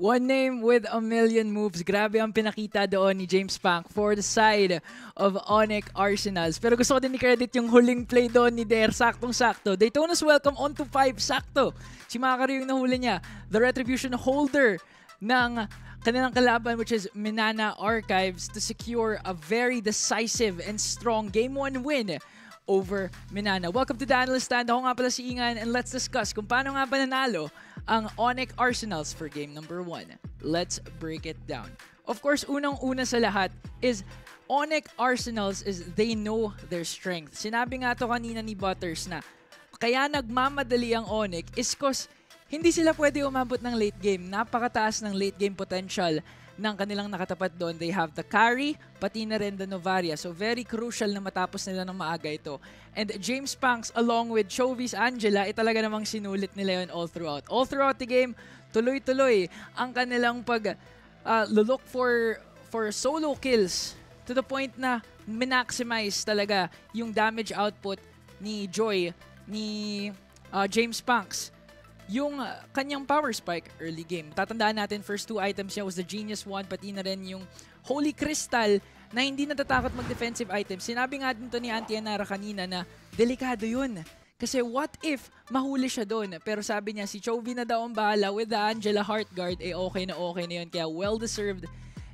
One name with a million moves. Grabe ang pinakita doon ni James Pank for the side of Onyx Arsenals. Pero gusto ko din i-credit yung huling play doon ni Der. Saktong-sakto. Daytona's welcome on to 5. Sakto. Si Makari yung nahuli niya. The retribution holder ng kanilang kalaban, which is Minana Archives, to secure a very decisive and strong Game 1 win over Minana. Welcome to the Analyst Stand. Ako nga pala si Ingan, and let's discuss kung paano nga ba nanalo ang Onyx Arsenals for game number 1. Let's break it down. Of course, unang-una sa lahat is Onyx Arsenals is they know their strength. Sinabi nga to kanina ni Butters na kaya nagmamadali ang Onyx is cause hindi sila pwede umabot ng late game. Napakataas ng late game potential ng kanilang nakatapat doon. They have the carry, pati na rin the Novaria. So very crucial na matapos nila ng maaga ito. And James Panks along with Chovy's Angela, talaga namang sinulit nila yun all throughout. All throughout the game, tuloy-tuloy ang kanilang look for solo kills to the point na minaximize talaga yung damage output ni Joy, ni James Panks. Yung kanyang power spike early game. Tatandaan natin, first 2 items niya was the Genius 1, pati na rin yung Holy Crystal na hindi natatakot mag-defensive items. Sinabi nga din to ni Auntie Anara kanina na delikado yun. Kasi what if mahuli siya doon? Pero sabi niya, si Chovy na daw ang bahala with the Angela Heartguard, okay na yun. Kaya well-deserved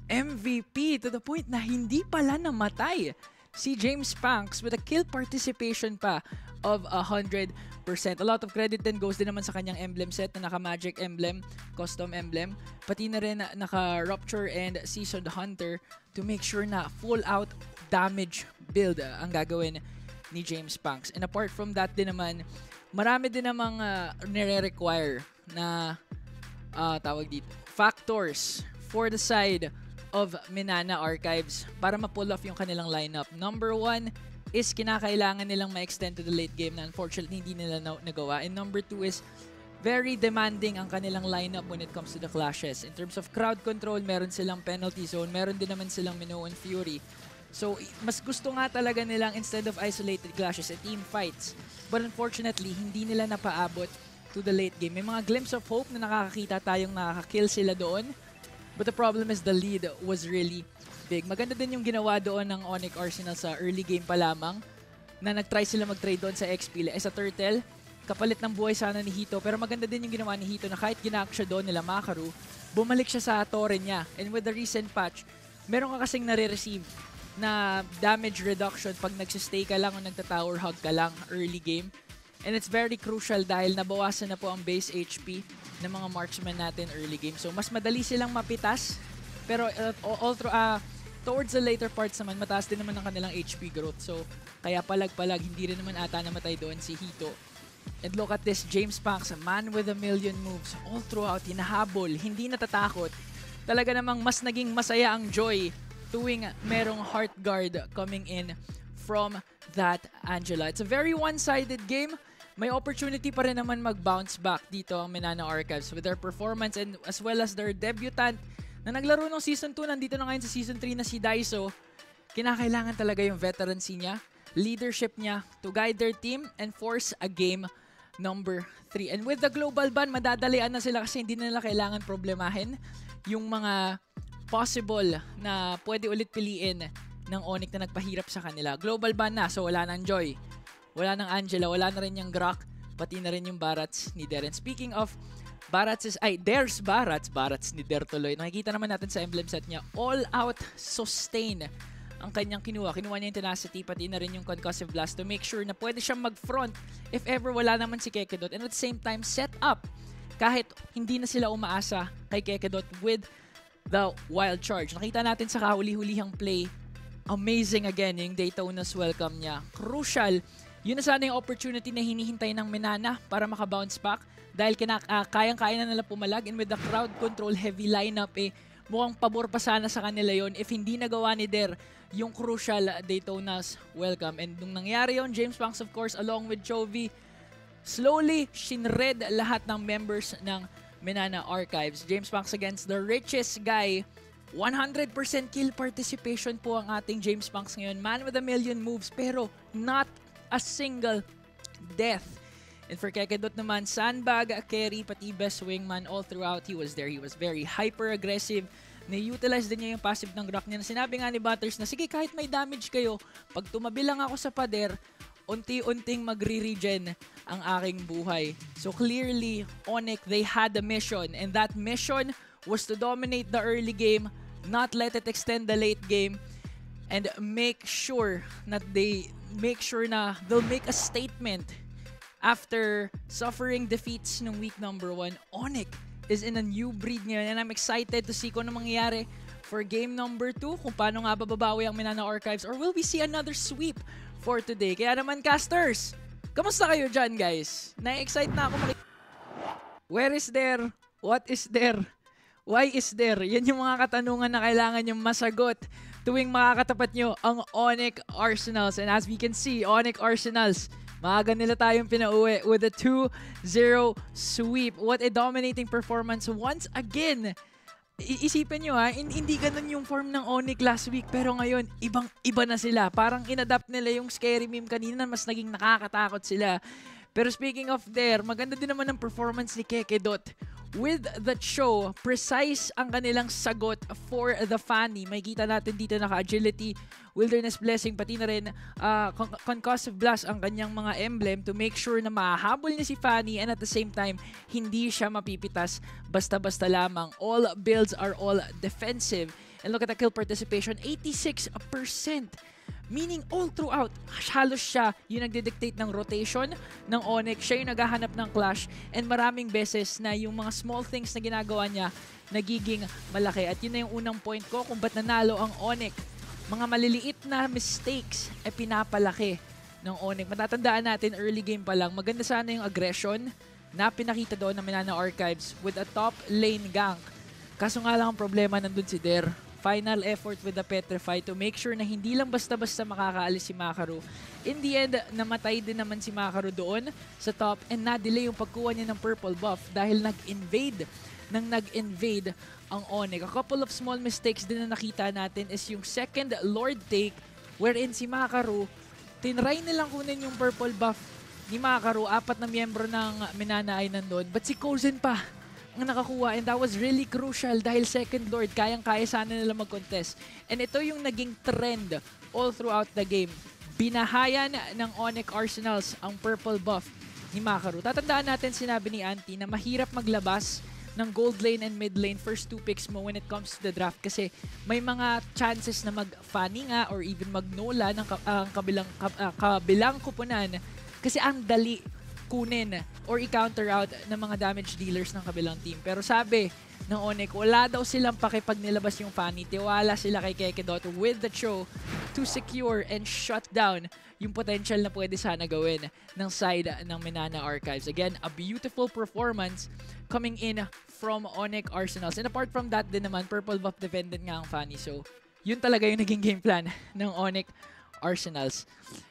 MVP to the point na hindi pala namatay si James Panks with a kill participation pa of 100%. A lot of credit then goes din naman sa kanyang emblem set na naka-magic emblem, custom emblem, pati na rin naka-rupture and seasoned hunter to make sure na full out damage build ang gagawin ni James Panks. And apart from that din naman, marami din namang nire-require na tawag dito, factors for the side of Minana Archives para ma-pull off yung kanilang lineup. Number 1 is kinakailangan nilang ma-extend to the late game na unfortunately hindi nila nagawa. And number 2 is very demanding ang kanilang lineup when it comes to the clashes. In terms of crowd control, meron silang penalty zone, meron din naman silang Minoan Fury. So, mas gusto nga talaga nilang instead of isolated clashes, team fights. But unfortunately, hindi nila napaabot to the late game. May mga glimpse of hope na nakakakita tayong nakaka-kill sila doon. But the problem is the lead was really big. Maganda din yung ginawa doon ng Onyx Arsenal sa early game pa lamang na nag-try sila mag-trade doon sa XP. Sa Turtle, kapalit ng buhay sana ni Hito. Pero maganda din yung ginawa ni Hito na kahit ginak siya doon nila Makaru, bumalik siya sa torre niya. And with the recent patch, meron ka kasing nare-receive na damage reduction pag nagsistay ka lang o nagta-tower hug ka lang early game. And it's very crucial dahil nabawasan na po ang base HP ng mga marksman natin early game. So mas madali silang mapitas. Pero towards the later parts naman, mataas din naman ang kanilang HP growth. So kaya palag-palag, hindi rin naman ata namatay doon si Hito. And look at this, James Panks, a man with a million moves. All throughout, hinahabol, hindi natatakot. Talaga namang mas naging masaya ang Joy tuwing merong Heart Guard coming in from that Angela. It's a very one-sided game. May opportunity pa rin naman mag-bounce back dito ang Minana Archives with their performance and as well as their debutant na naglaro ng Season 2, nandito na ngayon sa Season 3 na si Daiso. Kinakailangan talaga yung veterancy niya, leadership niya to guide their team and force a game number 3. And with the global ban, madadalian na sila kasi hindi na nila kailangan problemahin yung mga possible na pwede ulit piliin ng Onyx na nagpahirap sa kanila. Global ban na, so wala nang Joy. Wala nang Angela, wala na rin yung Grok, pati na rin yung Barats ni Der. And speaking of Barats Der's Barats ni Der tuloy. Nakikita naman natin sa emblem set niya, all out sustain ang kanyang kinuha. Kinuha niya yung tenacity, pati na rin yung concussive blast to make sure na pwede siyang mag-front if ever wala naman si Kekedot. And at the same time, set up kahit hindi na sila umaasa kay Kekedot with the wild charge. Nakita natin sa kahuli-hulihang play, amazing again yung Daytona's welcome niya. Crucial. Yun na sana yung opportunity na hinihintay ng Minana para maka-bounce back dahil kayang-kaya na nila pumalag and with the crowd control heavy lineup mukhang pabor pa sana sa kanila yon if hindi nagawa ni Der yung crucial Daytona's welcome. And nung nangyari yon, James Panks of course along with Chovy slowly shinred lahat ng members ng Minana Archives. James Panks against the richest guy. 100% kill participation po ang ating James Panks ngayon. Man with a million moves pero not a single death And for Kekedot naman, sandbag, carry, pati best wingman all throughout. He was there. He was very hyper-aggressive. Na-utilize din niya yung passive ng Rock niya. Sinabi nga ni Butters na, sige, kahit may damage kayo, pag tumabi lang ako sa pader, unti-unting magre-regen ang aking buhay. So clearly, Onyx, they had a mission. And that mission was to dominate the early game, not let it extend the late game, and make sure that they'll make a statement after suffering defeats nung week number 1. Onyx is in a new breed ngayon, and I'm excited to see kung ano mangyayari for game number 2, kung paano nga bababawi ang Minana Archives, or will we see another sweep for today? Kaya naman, casters, kamusta kayo dyan, guys? Na-excite na ako Where is there? What is there? Why is there? Yan yung mga katanungan na kailangan yung masagot tuwing makakatapat nyo ang Onyx Arsenals. And as we can see, Onyx Arsenals, maaga nila tayong pinauwi with a 2-0 sweep. What a dominating performance once again. Isipin nyo hindi ganun yung form ng Onyx last week, pero ngayon, ibang-iba na sila. Parang inadapt nila yung scary meme kanina, mas naging nakakatakot sila. Pero speaking of there, maganda din naman ang performance ni Kekedot. With the show, precise ang kanilang sagot for the Fanny. May kita natin dito naka-agility, wilderness blessing, pati na rin concussive blast ang kanyang mga emblem to make sure na mahahabol niya si Fanny, and at the same time, hindi siya mapipitas basta-basta lamang. All builds are all defensive. And look at the kill participation, 86%. Meaning all throughout, halos siya yung nagdidictate ng rotation ng Onyx. Siya yung naghahanap ng clash, and maraming beses na yung mga small things na ginagawa niya nagiging malaki. At yun na yung unang point ko kung ba't nanalo ang Onyx. Mga maliliit na mistakes ay pinapalaki ng Onyx. Matatandaan natin early game pa lang, maganda sana yung aggression na pinakita doon ng Minana Archives with a top lane gank. Kaso nga lang ang problema, nandun si Der. Final effort with the Petrify to make sure na hindi lang basta-basta makakaalis si Makaru. In the end, namatay din naman si Makaru doon sa top, and na-delay yung pagkuha niya ng purple buff dahil nag-invade ang Onyx. A couple of small mistakes din na nakita natin is yung second Lord take, wherein si Makaru, tinry nilang kunin yung purple buff ni Makaru. 4 na miyembro ng Minana ay nandun, but si Kozen pa ang nakakuha, and that was really crucial dahil second Lord, kayang-kaya sana nila mag-contest. And ito yung naging trend all throughout the game. Binahayan ng Onyx Arsenals ang purple buff ni Makaru. Tatandaan natin, sinabi ni Auntie na mahirap maglabas ng gold lane and mid lane first 2 picks mo when it comes to the draft, kasi may mga chances na mag-fanny nga or even mag-nola ng kabilang kupunan, kasi ang dali kunin or i-counter out ng mga damage dealers ng kabilang team. Pero sabi ng Onyx, wala daw silang pakipag nilabas yung Fanny. Tiwala sila kay Kekedot with the show to secure and shut down yung potential na pwede sana gawin ng side ng Minana Archives. Again, a beautiful performance coming in from Onyx Arsenals. And apart from that din naman, purple buff dependent nga ang Fanny. So, yun talaga yung naging game plan ng Onyx Arsenals.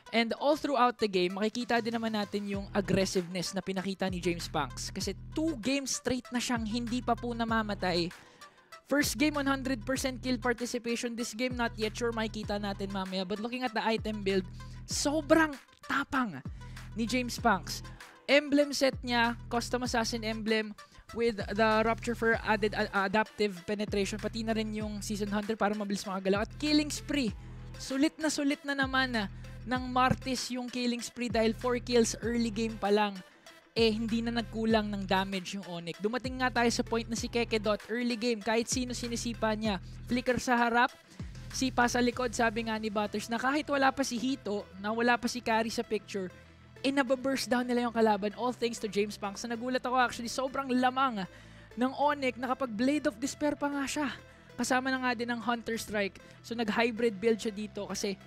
And all throughout the game, makikita din naman natin yung aggressiveness na pinakita ni James Punks. Kasi 2 games straight na siyang hindi pa po namamatay. First game, 100% kill participation. This game, not yet sure, makikita natin mamaya. But looking at the item build, sobrang tapang ni James Punks. Emblem set niya, custom assassin emblem with the Rupture for added adaptive penetration. Pati na rin yung Season Hunter para mabilis makagalaw. At killing spree. Sulit na naman ng Martis yung killing spree dahil 4 kills early game pa lang, hindi na nagkulang ng damage yung Onyx. Dumating nga tayo sa point na si Kekedot early game, kahit sino sinisipa niya, flicker sa harap, sipa sa likod. Sabi nga ni Butters na kahit wala pa si Hito, na wala pa si Carry sa picture, nababurst down nila yung kalaban, all thanks to James Punks. Nagulat ako actually, sobrang lamang ng Onyx na kapag Blade of Despair pa nga siya. Kasama na nga din ng Hunter Strike. So nag-hybrid build siya dito kasi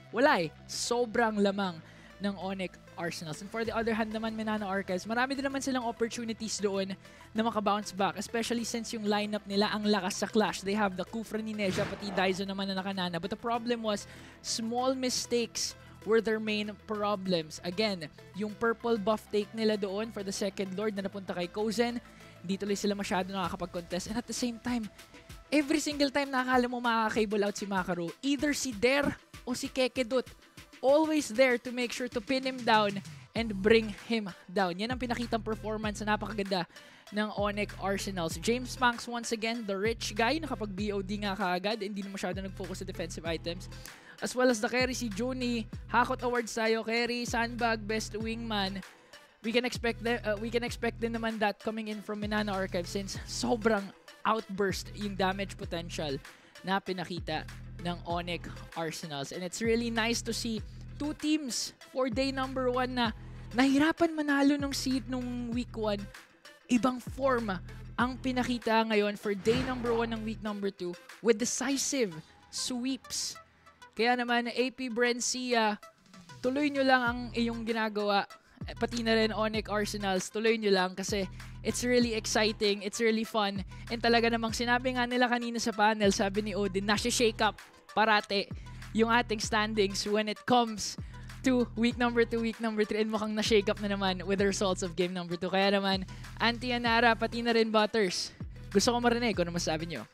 sobrang lamang ng Onyx Arsenals. And for the other hand naman, Minana Archives, marami din naman silang opportunities doon na makabounce back. Especially since yung lineup nila ang lakas sa Clash. They have the Kufra ni Neja, pati Daizo naman na nakanana. But the problem was, small mistakes were their main problems. Again, yung purple buff take nila doon for the second Lord na napunta kay Kozen, hindi tuloy sila masyado nakakapag-contest. And at the same time, every single time nakakala mo makaka-cable out si Makaru, either si Der o si Kekedot, always there to make sure to pin him down and bring him down. Yan ang pinakitang performance na napakaganda ng Onyx Arsenals. James Spanks once again, the rich guy, nakapag-BOD nga kaagad, hindi na masyado nag-focus sa defensive items. As well as the carry, si Juni, Hakot Awards tayo, carry, sandbag, best wingman. We can expect din naman that coming in from Minana Archive since sobrang outburst yung damage potential na pinakita ng Onyx Arsenals. And it's really nice to see two teams for day number 1 na nahirapan manalo nung seed nung week 1. Ibang form ang pinakita ngayon for day number 1 ng week number 2 with decisive sweeps. Kaya naman, AP Brencia, tuloy nyo lang ang iyong ginagawa. Pati na rin Onyx Arsenals, tuloy nyo lang kasi it's really exciting, it's really fun. And talaga namang sinabi nga nila kanina sa panel, sabi ni Odin, nasi-shake up parate yung ating standings when it comes to week number 2, week number 3, and mukhang na-shake up na naman with the results of game number 2. Kaya naman, Auntie Anara, pati na rin Butters, gusto ko marinig kung ano masasabi nyo.